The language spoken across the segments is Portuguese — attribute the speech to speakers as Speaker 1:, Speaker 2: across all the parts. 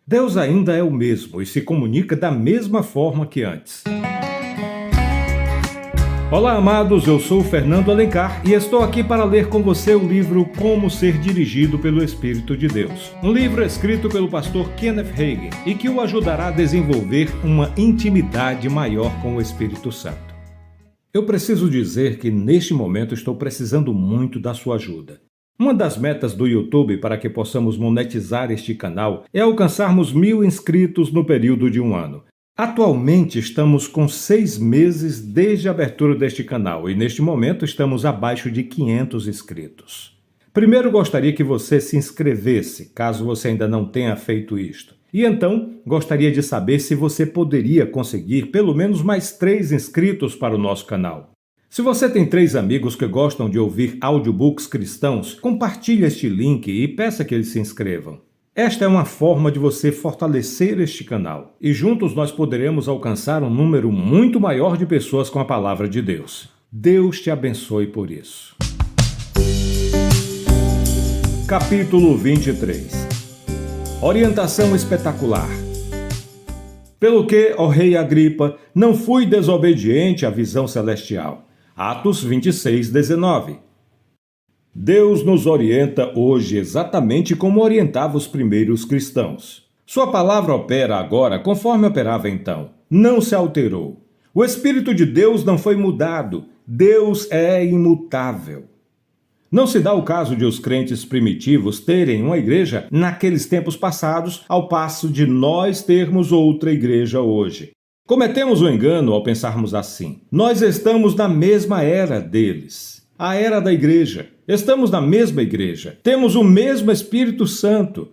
Speaker 1: Deus ainda é o mesmo e se comunica da mesma forma que antes. Olá, amados, eu sou o Fernando Alencar e estou aqui para ler com você o livro Como Ser Dirigido pelo Espírito de Deus. Um livro escrito pelo pastor Kenneth Hagin e que o ajudará a desenvolver uma intimidade maior com o Espírito Santo. Eu preciso dizer que neste momento estou precisando muito da sua ajuda. Uma das metas do YouTube para que possamos monetizar este canal é alcançarmos 1.000 inscritos no período de um ano. Atualmente estamos com 6 meses desde a abertura deste canal e neste momento estamos abaixo de 500 inscritos. Primeiro gostaria que você se inscrevesse, caso você ainda não tenha feito isto. E então, gostaria de saber se você poderia conseguir pelo menos mais 3 inscritos para o nosso canal. Se você tem 3 amigos que gostam de ouvir audiobooks cristãos, compartilhe este link e peça que eles se inscrevam. Esta é uma forma de você fortalecer este canal e juntos nós poderemos alcançar um número muito maior de pessoas com a palavra de Deus. Deus te abençoe por isso. Capítulo 23. Orientação espetacular. Pelo que, ó rei Agripa, não fui desobediente à visão celestial. Atos 26, 19. Deus nos orienta hoje exatamente como orientava os primeiros cristãos. Sua palavra opera agora conforme operava então. Não se alterou. O Espírito de Deus não foi mudado. Deus é imutável. Não se dá o caso de os crentes primitivos terem uma igreja naqueles tempos passados, ao passo de nós termos outra igreja hoje. Cometemos um engano ao pensarmos assim. Nós estamos na mesma era deles. A era da igreja. Estamos na mesma igreja. Temos o mesmo Espírito Santo.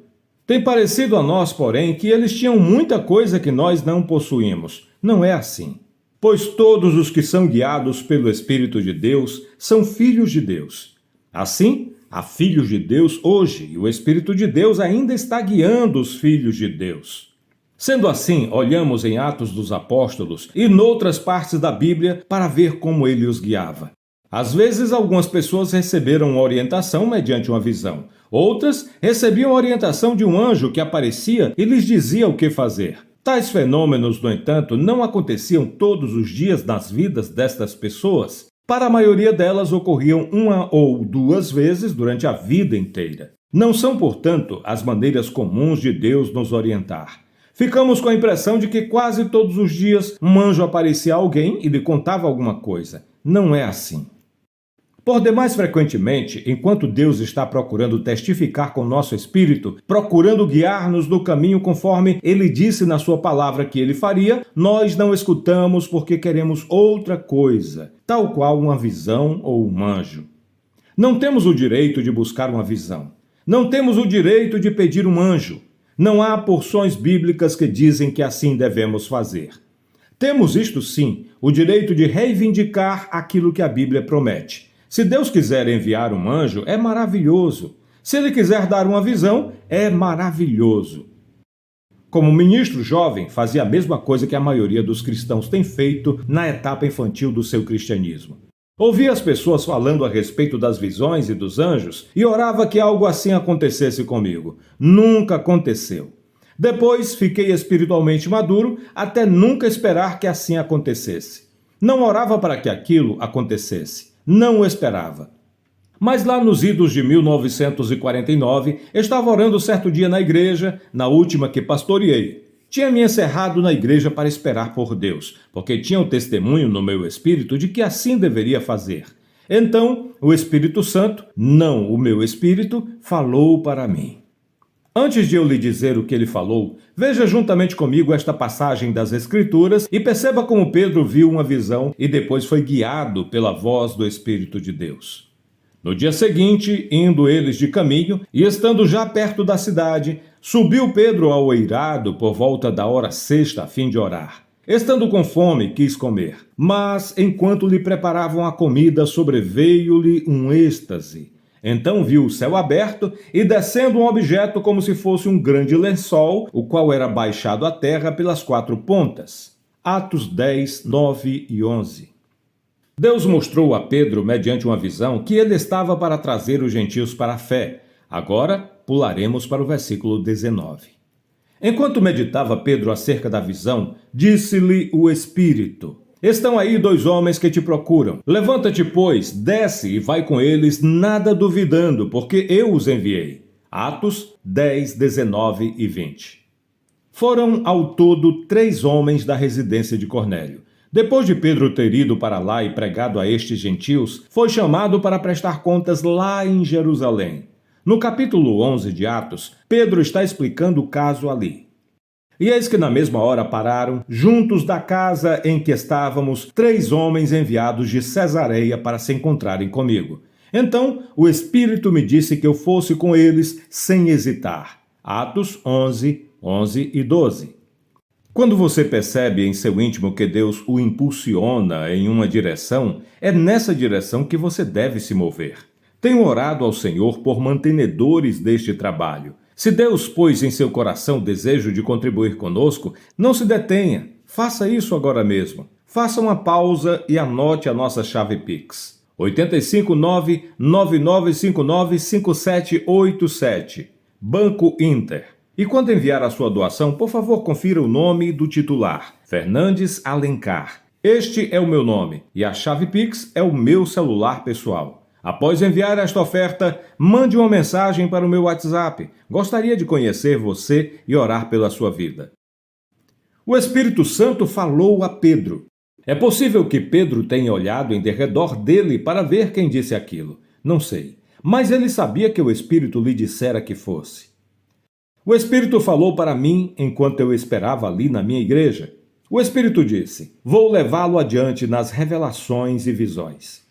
Speaker 1: Tem parecido a nós, porém, que eles tinham muita coisa que nós não possuímos. Não é assim. Pois todos os que são guiados pelo Espírito de Deus são filhos de Deus. Assim, há filhos de Deus hoje, e o Espírito de Deus ainda está guiando os filhos de Deus. Sendo assim, olhamos em Atos dos Apóstolos e noutras partes da Bíblia para ver como ele os guiava. Às vezes, algumas pessoas receberam orientação mediante uma visão. Outras recebiam orientação de um anjo que aparecia e lhes dizia o que fazer. Tais fenômenos, no entanto, não aconteciam todos os dias nas vidas destas pessoas. Para a maioria delas, ocorriam 1 ou 2 vezes durante a vida inteira. Não são, portanto, as maneiras comuns de Deus nos orientar. Ficamos com a impressão de que quase todos os dias um anjo aparecia a alguém e lhe contava alguma coisa. Não é assim. Por demais frequentemente, enquanto Deus está procurando testificar com nosso espírito, procurando guiar-nos no caminho conforme Ele disse na sua palavra que Ele faria, nós não escutamos porque queremos outra coisa, tal qual uma visão ou um anjo. Não temos o direito de buscar uma visão. Não temos o direito de pedir um anjo. Não há porções bíblicas que dizem que assim devemos fazer. Temos isto sim, o direito de reivindicar aquilo que a Bíblia promete. Se Deus quiser enviar um anjo, é maravilhoso. Se Ele quiser dar uma visão, é maravilhoso. Como ministro jovem, fazia a mesma coisa que a maioria dos cristãos tem feito na etapa infantil do seu cristianismo. Ouvia as pessoas falando a respeito das visões e dos anjos e orava que algo assim acontecesse comigo. Nunca aconteceu. Depois, fiquei espiritualmente maduro até nunca esperar que assim acontecesse. Não orava para que aquilo acontecesse. Não o esperava. Mas lá nos idos de 1949, estava orando certo dia na igreja, na última que pastoreei. Tinha me encerrado na igreja para esperar por Deus, porque tinha o testemunho no meu espírito de que assim deveria fazer. Então, o Espírito Santo, não o meu espírito, falou para mim. Antes de eu lhe dizer o que ele falou, veja juntamente comigo esta passagem das Escrituras e perceba como Pedro viu uma visão e depois foi guiado pela voz do Espírito de Deus. No dia seguinte, indo eles de caminho e estando já perto da cidade, subiu Pedro ao eirado por volta da hora sexta a fim de orar. Estando com fome, quis comer, mas enquanto lhe preparavam a comida, sobreveio-lhe um êxtase. Então viu o céu aberto e descendo um objeto como se fosse um grande lençol, o qual era baixado à terra pelas 4 pontas. Atos 10, 9 e 11. Deus mostrou a Pedro, mediante uma visão, que ele estava para trazer os gentios para a fé. Agora, pularemos para o versículo 19. Enquanto meditava Pedro acerca da visão, disse-lhe o Espírito: Estão aí 2 homens que te procuram. Levanta-te, pois, desce e vai com eles, nada duvidando, porque eu os enviei. Atos 10, 19 e 20. Foram ao todo 3 homens da residência de Cornélio. Depois de Pedro ter ido para lá e pregado a estes gentios, foi chamado para prestar contas lá em Jerusalém. No capítulo 11 de Atos, Pedro está explicando o caso ali. E eis que na mesma hora pararam, juntos da casa em que estávamos, 3 homens enviados de Cesareia para se encontrarem comigo. Então o Espírito me disse que eu fosse com eles sem hesitar. Atos 11, 11 e 12. Quando você percebe em seu íntimo que Deus o impulsiona em uma direção, é nessa direção que você deve se mover. Tenho orado ao Senhor por mantenedores deste trabalho. Se Deus pôs em seu coração o desejo de contribuir conosco, não se detenha. Faça isso agora mesmo. Faça uma pausa e anote a nossa chave Pix. 859-9959-5787. Banco Inter. E quando enviar a sua doação, por favor, confira o nome do titular, Fernandes Alencar. Este é o meu nome e a chave Pix é o meu celular pessoal. Após enviar esta oferta, mande uma mensagem para o meu WhatsApp. Gostaria de conhecer você e orar pela sua vida. O Espírito Santo falou a Pedro. É possível que Pedro tenha olhado em derredor dele para ver quem disse aquilo. Não sei. Mas ele sabia que o Espírito lhe dissera que fosse. O Espírito falou para mim enquanto eu esperava ali na minha igreja. O Espírito disse: Vou levá-lo adiante nas revelações e visões.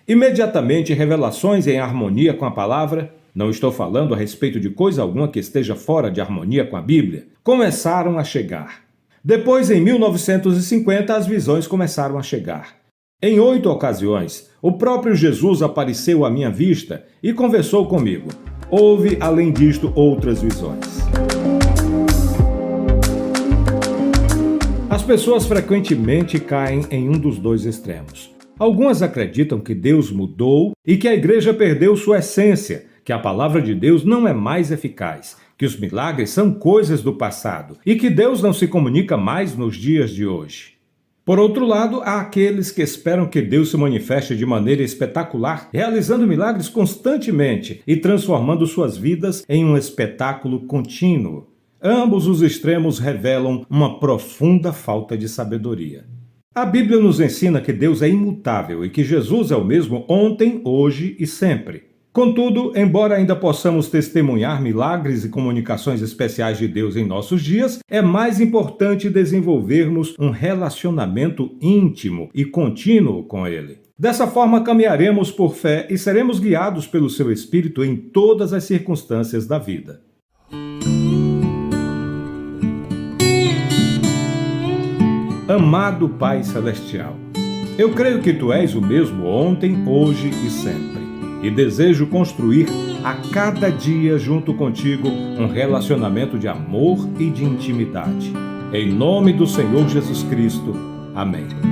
Speaker 1: Imediatamente, revelações em harmonia com a palavra, não estou falando a respeito de coisa alguma que esteja fora de harmonia com a Bíblia, começaram a chegar. Depois, em 1950, as visões começaram a chegar. Em 8 ocasiões, o próprio Jesus apareceu à minha vista e conversou comigo. Houve, além disto, outras visões. As pessoas frequentemente caem em um dos 2 extremos. Algumas acreditam que Deus mudou e que a igreja perdeu sua essência, que a palavra de Deus não é mais eficaz, que os milagres são coisas do passado e que Deus não se comunica mais nos dias de hoje. Por outro lado, há aqueles que esperam que Deus se manifeste de maneira espetacular, realizando milagres constantemente e transformando suas vidas em um espetáculo contínuo. Ambos os extremos revelam uma profunda falta de sabedoria. A Bíblia nos ensina que Deus é imutável e que Jesus é o mesmo ontem, hoje e sempre. Contudo, embora ainda possamos testemunhar milagres e comunicações especiais de Deus em nossos dias, é mais importante desenvolvermos um relacionamento íntimo e contínuo com Ele. Dessa forma, caminharemos por fé e seremos guiados pelo Seu Espírito em todas as circunstâncias da vida. Amado Pai Celestial, eu creio que Tu és o mesmo ontem, hoje e sempre, e desejo construir a cada dia junto contigo um relacionamento de amor e de intimidade. Em nome do Senhor Jesus Cristo. Amém.